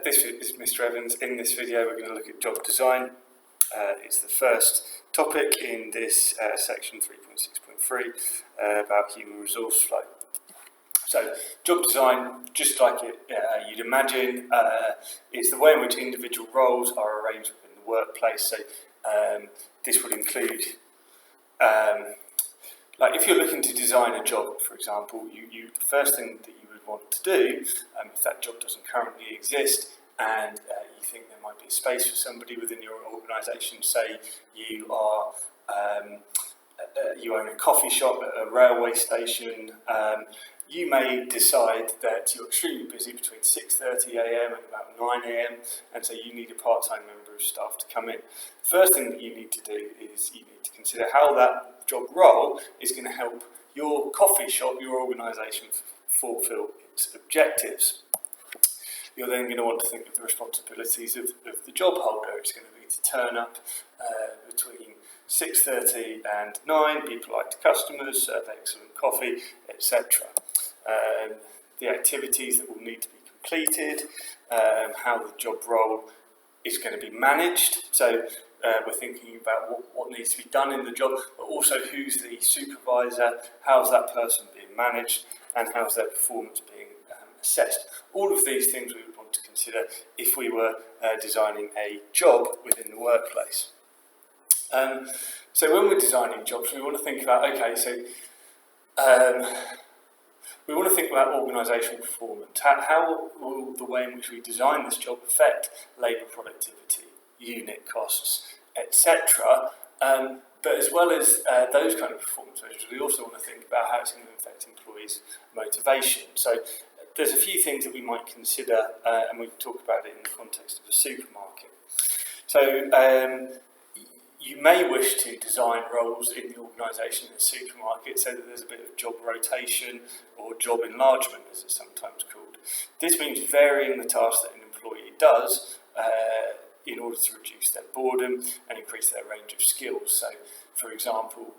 This is Mr. Evans. In this video we're going to look at job design. It's the first topic in this section 3.6.3 about human resource flow. So job design, just like you'd imagine, is the way in which individual roles are arranged within the workplace. So this would include, like if you're looking to design a job, for example, the first thing that you would want to do, if that job doesn't currently exist, and you think there might be a space for somebody within your organisation, say you are you own a coffee shop at a railway station, you may decide that you're extremely busy between 6:30 a.m. and about 9 a.m. and so you need a part-time member of staff to come in. The first thing that you need to do is you need to consider how that job role is going to help your coffee shop, your organisation, fulfil its objectives. You're then going to want to think of the responsibilities of the job holder. It's going to be to turn up between 6:30 and 9, be polite to customers, serve excellent coffee, etc. The activities that will need to be completed, how the job role is going to be managed. So we're thinking about what needs to be done in the job, but also who's the supervisor, how's that person being managed, and how's their performance being assessed. All of these things we would want to consider if we were designing a job within the workplace. So when we're designing jobs, we want to think about, we want to think about organisational performance. How will the way in which we design this job affect labour productivity, unit costs, etc. But as well as those kind of performance measures, we also want to think about how it's going to affect employees' motivation. So there's a few things that we might consider, and we can talk about it in the context of a supermarket. So you may wish to design roles in the organisation in a supermarket so that there's a bit of job rotation or job enlargement, as it's sometimes called. This means varying the tasks that an employee does in order to reduce their boredom and increase their range of skills. So, for example,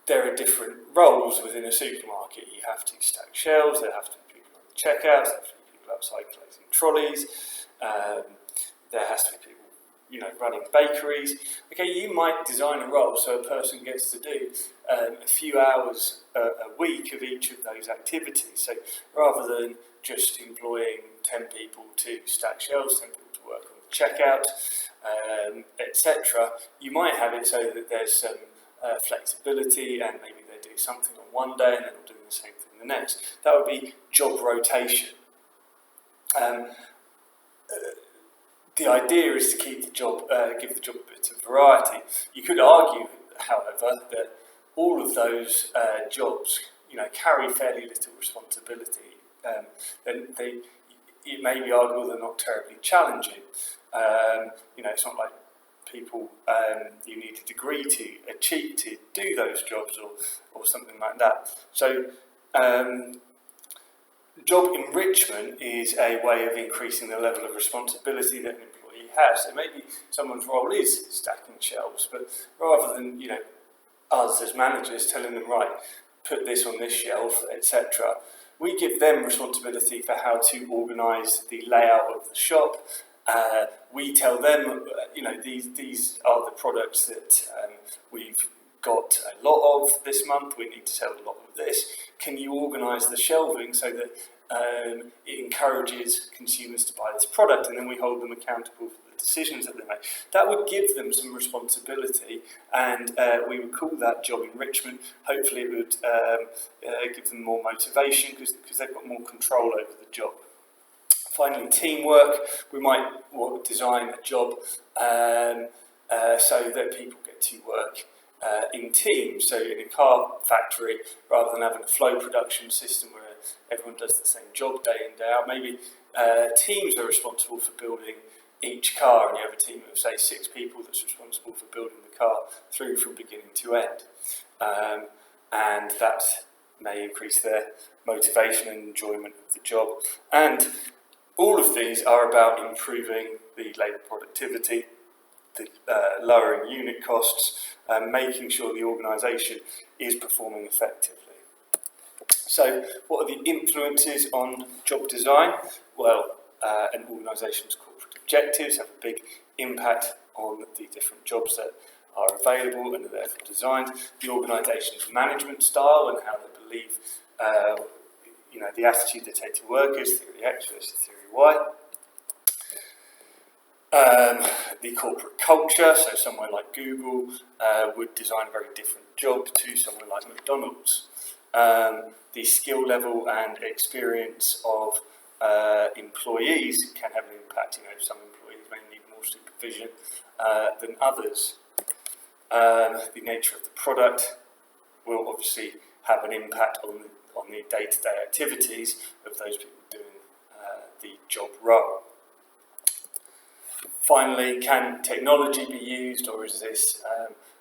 there are different roles within a supermarket. You have to stack shelves, there have to be people on the checkouts, there have to be people outside collecting trolleys, there has to be people running bakeries. Okay, you might design a role so a person gets to do a few hours a week of each of those activities. So rather than just employing 10 people to stack shelves, 10 people to work on the checkout, etc., you might have it so that there's some flexibility and maybe they do something on one day and then they're doing the same thing the next. That would be job rotation. The idea is to keep the job, give the job a bit of variety. You could argue, however, that all of those jobs, carry fairly little responsibility. It may be arguable they're not terribly challenging. It's not like people you need a degree to achieve to do those jobs or something like that. So job enrichment is a way of increasing the level of responsibility that an employee has. So maybe someone's role is stacking shelves, but rather than us as managers telling them, right, put this on this shelf, etc., we give them responsibility for how to organise the layout of the shop. We tell them, these are the products that we've got a lot of this month, we need to sell a lot of this. Can you organise the shelving so that it encourages consumers to buy this product, and then we hold them accountable for the decisions that they make. That would give them some responsibility, and we would call that job enrichment. Hopefully it would give them more motivation because they've got more control over the job. Finally, teamwork. We might design a job so that people get to work in teams. So in a car factory, rather than having a flow production system where everyone does the same job day in, day out, maybe teams are responsible for building each car, and you have a team of, say, 6 people that's responsible for building the car through from beginning to end. And that may increase their motivation and enjoyment of the job. And all of these are about improving the labour productivity, lowering unit costs, making sure the organisation is performing effectively. So, what are the influences on job design? Well, an organisation's corporate objectives have a big impact on the different jobs that are available and are therefore designed. The organisation's management style and how they believe, the attitude they take to workers, theory X versus theory Y. The corporate culture, so somewhere like Google would design a very different job to somewhere like McDonald's. The skill level and experience of employees can have an impact. Some employees may need more supervision than others. The nature of the product will obviously have an impact on the day-to-day activities of those people doing the job role. Finally, can technology be used, or is this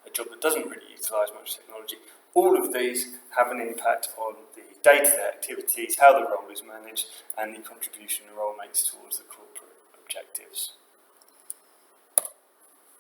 a job that doesn't really utilise much technology? All of these have an impact on the day-to-day activities, how the role is managed, and the contribution the role makes towards the corporate objectives.